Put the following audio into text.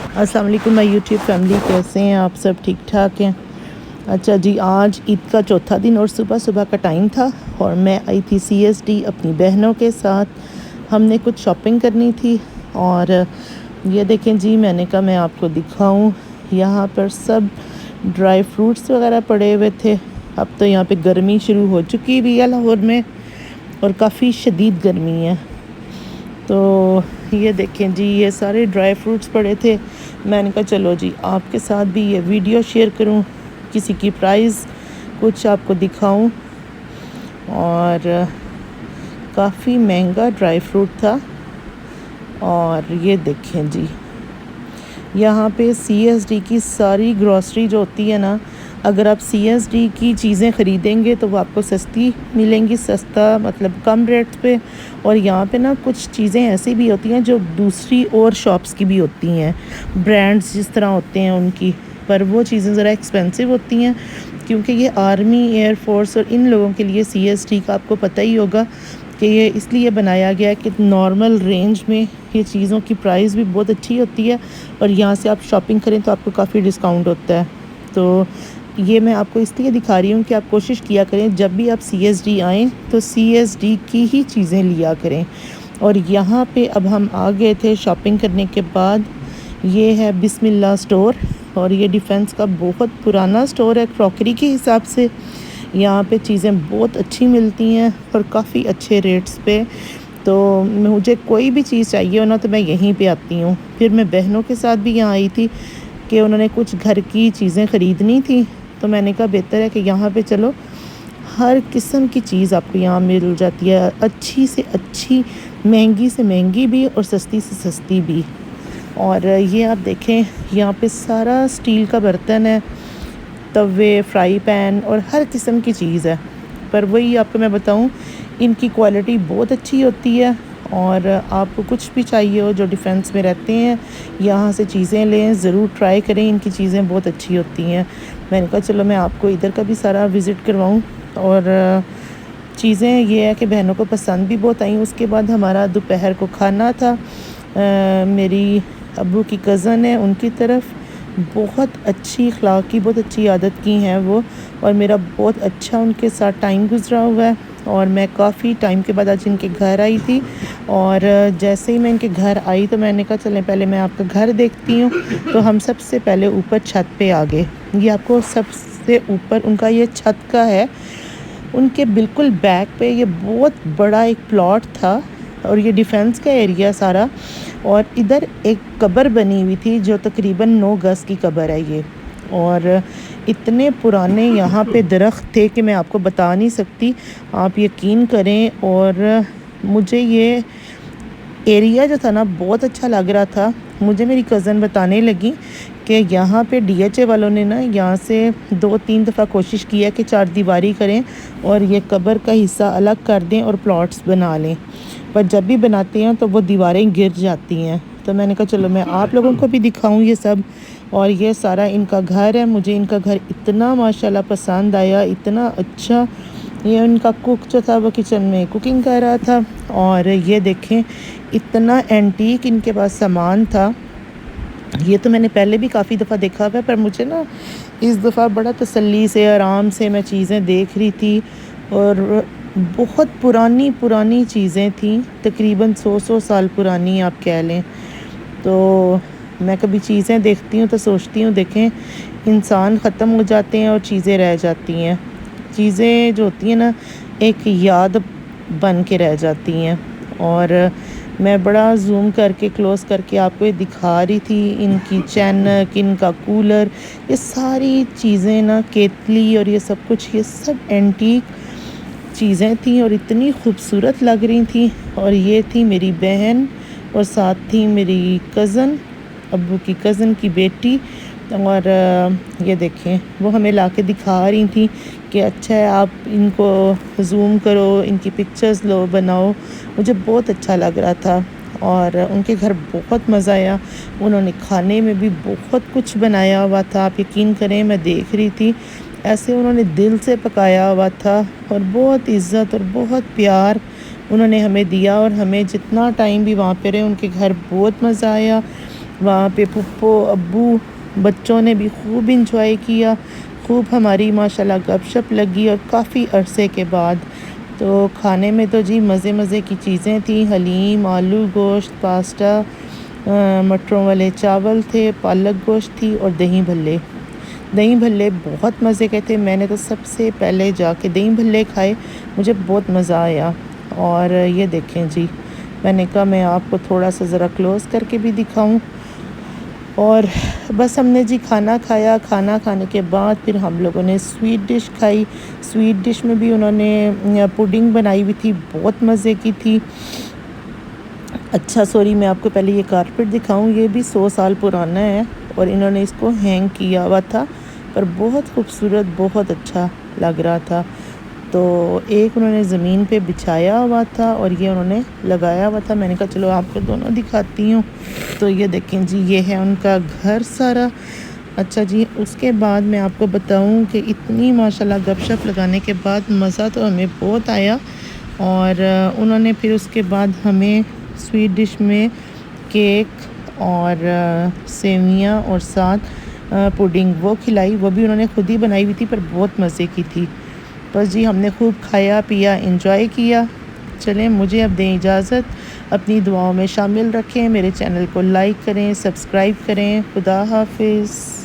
अस्सलाम वालेकुम my YouTube family, कैसे हैं आप सब? ठीक ठाक हैं? अच्छा जी, आज ईद का चौथा दिन और सुबह सुबह का टाइम था और मैं आई थी CSD अपनी बहनों के साथ। हमने कुछ शॉपिंग करनी थी और ये देखें जी, मैंने कहा मैं आपको दिखाऊं। यहाँ पर सब ड्राई फ्रूट्स वगैरह पड़े हुए थे। अब तो यहाँ पे गर्मी शुरू हो चुकी भी है लाहौर में और काफ़ी शदीद गर्मी है। तो ये देखें जी, ये सारे ड्राई फ्रूट्स पड़े थे। मैंने कहा चलो जी आपके साथ भी ये वीडियो शेयर करूं, किसी की प्राइस कुछ आपको दिखाऊं। और काफ़ी महंगा ड्राई फ्रूट था। और ये देखें जी, यहाँ पे CSD की सारी ग्रॉसरी जो होती है ना, अगर आप CSD की चीज़ें ख़रीदेंगे तो वो आपको सस्ती मिलेंगी, सस्ता मतलब कम रेट पे। और यहाँ पे ना कुछ चीज़ें ऐसी भी होती हैं जो दूसरी और शॉप्स की भी होती हैं, ब्रांड्स जिस तरह होते हैं उनकी, पर वो चीज़ें ज़रा एक्सपेंसिव होती हैं क्योंकि ये आर्मी, एयर फोर्स और इन लोगों के लिए CSD का आपको पता ही होगा कि ये इसलिए बनाया गया है कि नॉर्मल रेंज में ये चीज़ों की प्राइस भी बहुत अच्छी होती है और यहाँ से आप शॉपिंग करें तो आपको काफ़ी डिस्काउंट होता है। तो ये मैं आपको इसलिए दिखा रही हूँ कि आप कोशिश किया करें जब भी आप CSD आएँ तो CSD की ही चीज़ें लिया करें। और यहाँ पे अब हम आ गए थे शॉपिंग करने के बाद। ये है बिस्मिल्लाह स्टोर और ये डिफेंस का बहुत पुराना स्टोर है क्रॉकरी के हिसाब से। यहाँ पे चीज़ें बहुत अच्छी मिलती हैं और काफ़ी अच्छे रेट्स पे। तो मुझे कोई भी चीज़ चाहिए हो ना तो मैं यहीं पे आती हूँ। फिर मैं बहनों के साथ भी यहाँ आई थी कि उन्होंने कुछ घर की चीज़ें ख़रीदनी थी, तो मैंने कहा बेहतर है कि यहाँ पे चलो, हर किस्म की चीज़ आपको यहाँ मिल जाती है, अच्छी से अच्छी, महंगी से महंगी भी और सस्ती से सस्ती भी। और ये आप देखें, यहाँ पे सारा स्टील का बर्तन है, तवे, फ्राई पैन और हर किस्म की चीज़ है। पर वही आपको मैं बताऊं, इनकी क्वालिटी बहुत अच्छी होती है। और आपको कुछ भी चाहिए हो जो डिफेंस में रहते हैं, यहाँ से चीज़ें लें, ज़रूर ट्राई करें, इनकी चीज़ें बहुत अच्छी होती हैं। मैंने कहा चलो मैं आपको इधर का भी सारा विज़िट करवाऊँ। और चीज़ें ये है कि बहनों को पसंद भी बहुत आई। उसके बाद हमारा दोपहर को खाना था। मेरी अब्बू की कज़न है, उनकी तरफ बहुत अच्छी अखलाक की, बहुत अच्छी आदत की हैं वो, और मेरा बहुत अच्छा उनके साथ टाइम गुजरा हुआ है। और मैं काफ़ी टाइम के बाद आज इनके घर आई थी और जैसे ही मैं इनके घर आई तो मैंने कहा चलें पहले मैं आपका घर देखती हूँ। तो हम सबसे पहले ऊपर छत पे आ गए। ये आपको सबसे ऊपर उनका ये छत का है, उनके बिल्कुल बैक पे ये बहुत बड़ा एक प्लॉट था और ये डिफेंस का एरिया सारा। और इधर एक कब्र बनी हुई थी जो तकरीबन 9 गज़ की कब्र है ये। और इतने पुराने यहाँ पे दरख्त थे कि मैं आपको बता नहीं सकती, आप यकीन करें। और मुझे ये एरिया जो था ना बहुत अच्छा लग रहा था। मुझे मेरी कज़न बताने लगी कि यहाँ पे DHA वालों ने ना यहाँ से 2-3 दफ़ा कोशिश किया कि चार दीवारी करें और ये कब्र का हिस्सा अलग कर दें और प्लॉट्स बना लें, पर जब भी बनाते हैं तो वो दीवारें गिर जाती हैं। तो मैंने कहा चलो मैं आप लोगों को भी दिखाऊं ये सब। और ये सारा इनका घर है। मुझे इनका घर इतना माशाल्लाह पसंद आया, इतना अच्छा। ये उनका कुक जो था वो किचन में कुकिंग कर रहा था। और ये देखें, इतना एंटीक इनके पास सामान था। ये तो मैंने पहले भी काफ़ी दफ़ा देखा हुआ है, पर मुझे ना इस दफ़ा बड़ा तसल्ली से, आराम से मैं चीज़ें देख रही थी। और बहुत पुरानी पुरानी चीज़ें थी, तकरीबन 100 साल पुरानी आप कह लें। तो मैं कभी चीज़ें देखती हूँ तो सोचती हूँ देखें, इंसान ख़त्म हो जाते हैं और चीज़ें रह जाती हैं। चीज़ें जो होती हैं ना, एक याद बन के रह जाती हैं। और मैं बड़ा जूम करके, क्लोज़ करके आपको ये दिखा रही थी। इनकी चैनक, इनका कूलर, ये सारी चीज़ें ना, केतली और ये सब कुछ, ये सब एंटीक चीज़ें थी और इतनी खूबसूरत लग रही थी। और ये थी मेरी बहन और साथ थी मेरी कज़न, अब्बू की कज़न की बेटी। और ये देखें, वो हमें लाके दिखा रही थी कि अच्छा है आप इनको ज़ूम करो, इनकी पिक्चर्स लो, बनाओ। मुझे बहुत अच्छा लग रहा था और उनके घर बहुत मज़ा आया। उन्होंने खाने में भी बहुत कुछ बनाया हुआ था, आप यकीन करें, मैं देख रही थी ऐसे उन्होंने दिल से पकाया हुआ था और बहुत इज़्ज़त और बहुत प्यार उन्होंने हमें दिया। और हमें जितना टाइम भी वहाँ पे रहे, उनके घर बहुत मज़ा आया। وہاں پہ پھپھو ابو بچوں نے بھی خوب انجوائے کیا، خوب ہماری ماشاءاللہ گپ شپ لگی، اور کافی عرصے کے بعد تو کھانے میں تو جی مزے مزے کی چیزیں تھیں، حلیم، آلو گوشت، پاستا، مٹروں والے چاول تھے، پالک گوشت تھی، اور دہی بھلے۔ دہی بھلے بہت مزے کے تھے، میں نے تو سب سے پہلے جا کے دہی بھلے کھائے، مجھے بہت مزہ آیا۔ اور یہ دیکھیں جی، میں نے کہا میں آپ کو تھوڑا سا ذرا کلوز کر کے بھی دکھاؤں۔ اور بس ہم نے جی کھانا کھایا، کھانا کھانے کے بعد پھر ہم لوگوں نے سویٹ ڈش کھائی۔ سویٹ ڈش میں بھی انہوں نے پوڈنگ بنائی ہوئی تھی، بہت مزے کی تھی۔ اچھا سوری، میں آپ کو پہلے یہ کارپیٹ دکھاؤں، یہ بھی 100 سال پرانا ہے، اور انہوں نے اس کو ہینگ کیا ہوا تھا، پر بہت خوبصورت، بہت اچھا لگ رہا تھا۔ تو ایک انہوں نے زمین پہ بچھایا ہوا تھا، اور یہ انہوں نے لگایا ہوا تھا۔ میں نے کہا چلو آپ کو دونوں دکھاتی ہوں۔ تو یہ دیکھیں جی، یہ ہے ان کا گھر سارا۔ اچھا جی، اس کے بعد میں آپ کو بتاؤں کہ اتنی ماشاءاللہ گپ شپ لگانے کے بعد مزہ تو ہمیں بہت آیا، اور انہوں نے پھر اس کے بعد ہمیں سویٹ ڈش میں کیک اور سیویاں اور ساتھ پوڈنگ وہ کھلائی، وہ بھی انہوں نے خود ہی بنائی ہوئی تھی، پر بہت مزے کی تھی۔ بس جی، ہم نے خوب کھایا پیا، انجوائے کیا۔ چلیں مجھے اب دیں اجازت، اپنی دعاؤں میں شامل رکھیں، میرے چینل کو لائک کریں، سبسکرائب کریں۔ خدا حافظ۔